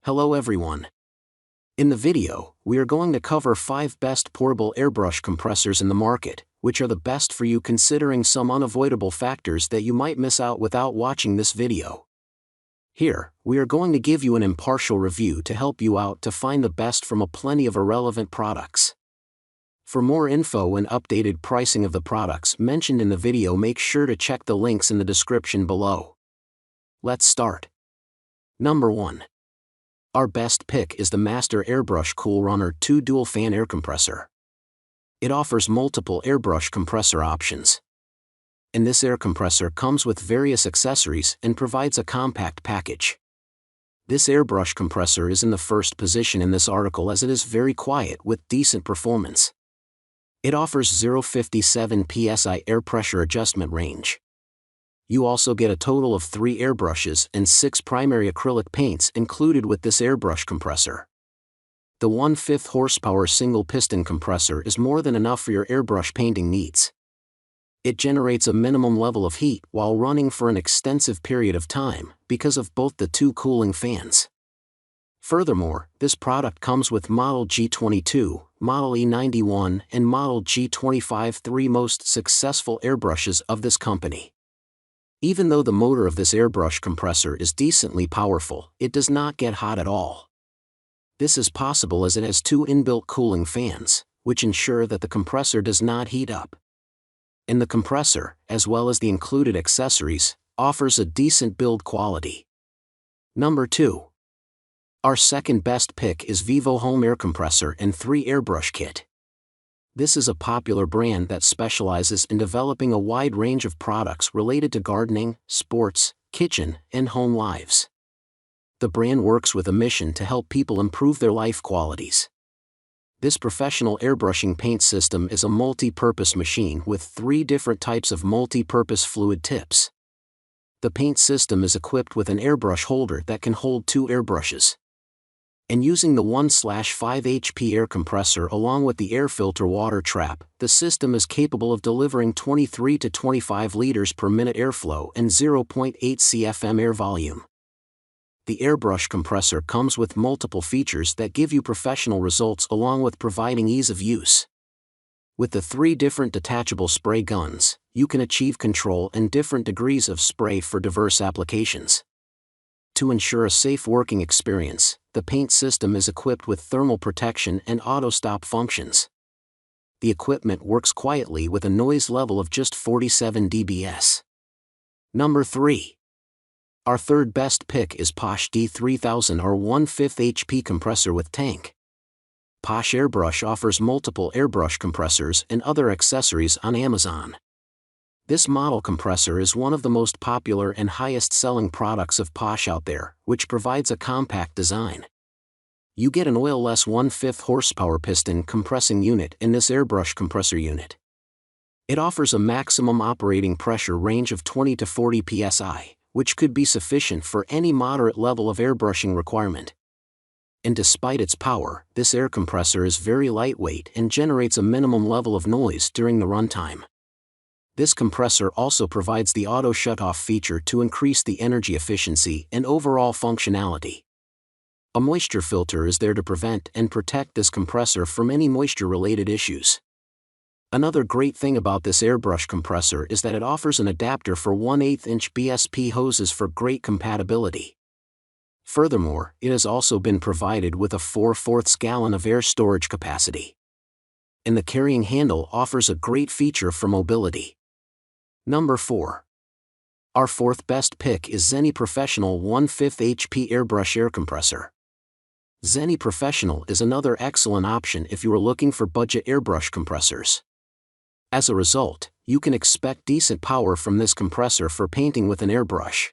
Hello everyone. In the video, we are going to cover 5 best portable airbrush compressors in the market, which are the best for you considering some unavoidable factors that you might miss out without watching this video. Here, we are going to give you an impartial review to help you out to find the best from a plenty of irrelevant products. For more info and updated pricing of the products mentioned in the video, make sure to check the links in the description below. Let's start. Number 1. Our best pick is the Master Airbrush Cool Runner 2 Dual Fan Air Compressor. It offers multiple airbrush compressor options. And this air compressor comes with various accessories and provides a compact package. This airbrush compressor is in the first position in this article as it is very quiet with decent performance. It offers 0.57 psi air pressure adjustment range. You also get a total of 3 airbrushes and 6 primary acrylic paints included with this airbrush compressor. The 1/5 horsepower single piston compressor is more than enough for your airbrush painting needs. It generates a minimum level of heat while running for an extensive period of time because of both the 2 cooling fans. Furthermore, this product comes with Model G22, Model E91 and Model G25, 3 most successful airbrushes of this company. Even though the motor of this airbrush compressor is decently powerful, it does not get hot at all. This is possible as it has 2 inbuilt cooling fans, which ensure that the compressor does not heat up. And the compressor, as well as the included accessories, offers a decent build quality. Number 2. Our second best pick is VIVOHOME Air Compressor and 3 Airbrush Kit. This is a popular brand that specializes in developing a wide range of products related to gardening, sports, kitchen, and home lives. The brand works with a mission to help people improve their life qualities. This professional airbrushing paint system is a multi-purpose machine with 3 different types of multi-purpose fluid tips. The paint system is equipped with an airbrush holder that can hold 2 airbrushes. And using the 1/5 HP air compressor along with the air filter water trap, the system is capable of delivering 23 to 25 liters per minute airflow and 0.8 cfm air volume. The airbrush compressor comes with multiple features that give you professional results along with providing ease of use. With the 3 different detachable spray guns, you can achieve control and different degrees of spray for diverse applications. To ensure a safe working experience, the paint system is equipped with thermal protection and auto-stop functions. The equipment works quietly with a noise level of just 47 dBs. Number 3. Our third best pick is Posh D3000 or 1/5 HP compressor with tank. Posh Airbrush offers multiple airbrush compressors and other accessories on Amazon. This model compressor is one of the most popular and highest-selling products of Posh out there, which provides a compact design. You get an oil-less 1/5 horsepower piston compressing unit in this airbrush compressor unit. It offers a maximum operating pressure range of 20 to 40 psi, which could be sufficient for any moderate level of airbrushing requirement. And despite its power, this air compressor is very lightweight and generates a minimum level of noise during the runtime. This compressor also provides the auto shut-off feature to increase the energy efficiency and overall functionality. A moisture filter is there to prevent and protect this compressor from any moisture-related issues. Another great thing about this airbrush compressor is that it offers an adapter for 1/8-inch BSP hoses for great compatibility. Furthermore, it has also been provided with a 4/4 gallon of air storage capacity. And the carrying handle offers a great feature for mobility. Number 4. Our fourth best pick is Zenni Professional 1/5 HP Airbrush Air Compressor. Zenni Professional is another excellent option if you are looking for budget airbrush compressors. As a result, you can expect decent power from this compressor for painting with an airbrush.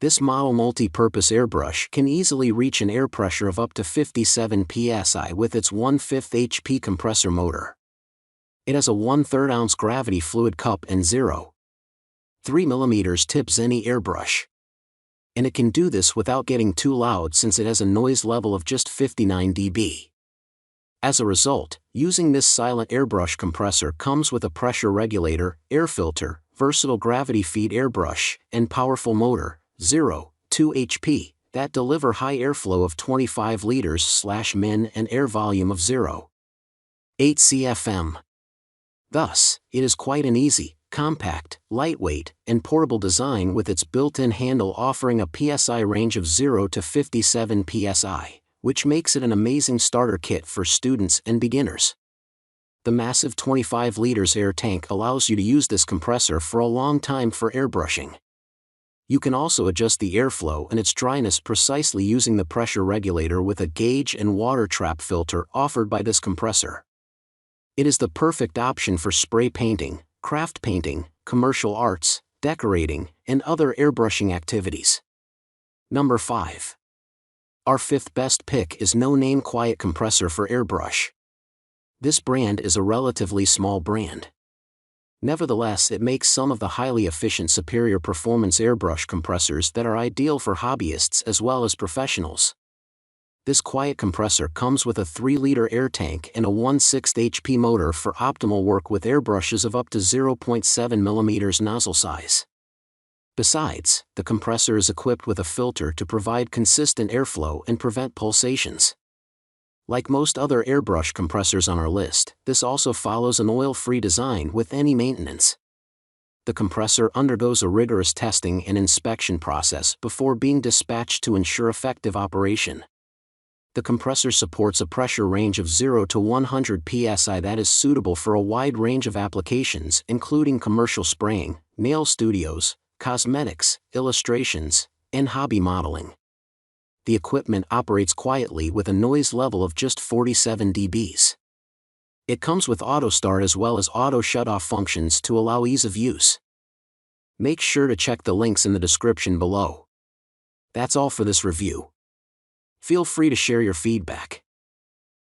This model multi-purpose airbrush can easily reach an air pressure of up to 57 psi with its 1/5 HP compressor motor. It has a 1/3 ounce gravity fluid cup and 0.3 mm tip Zenni airbrush. And it can do this without getting too loud since it has a noise level of just 59 dB. As a result, using this silent airbrush compressor comes with a pressure regulator, air filter, versatile gravity feed airbrush, and powerful motor, 0.2 HP, that deliver high airflow of 25 liters/min and air volume of 0.8 cfm. Thus, it is quite an easy, compact, lightweight, and portable design with its built-in handle offering a PSI range of 0 to 57 PSI, which makes it an amazing starter kit for students and beginners. The massive 25 liters air tank allows you to use this compressor for a long time for airbrushing. You can also adjust the airflow and its dryness precisely using the pressure regulator with a gauge and water trap filter offered by this compressor. It is the perfect option for spray painting, craft painting, commercial arts, decorating, and other airbrushing activities. Number 5. Our fifth best pick is No Name Quiet Compressor for Airbrush. This brand is a relatively small brand. Nevertheless, it makes some of the highly efficient superior performance airbrush compressors that are ideal for hobbyists as well as professionals. This quiet compressor comes with a 3-liter air tank and a 1/6 HP motor for optimal work with airbrushes of up to 0.7 mm nozzle size. Besides, the compressor is equipped with a filter to provide consistent airflow and prevent pulsations. Like most other airbrush compressors on our list, this also follows an oil-free design with any maintenance. The compressor undergoes a rigorous testing and inspection process before being dispatched to ensure effective operation. The compressor supports a pressure range of 0 to 100 psi that is suitable for a wide range of applications including commercial spraying, nail studios, cosmetics, illustrations, and hobby modeling. The equipment operates quietly with a noise level of just 47 dBs. It comes with auto start as well as auto shut-off functions to allow ease of use. Make sure to check the links in the description below. That's all for this review. Feel free to share your feedback.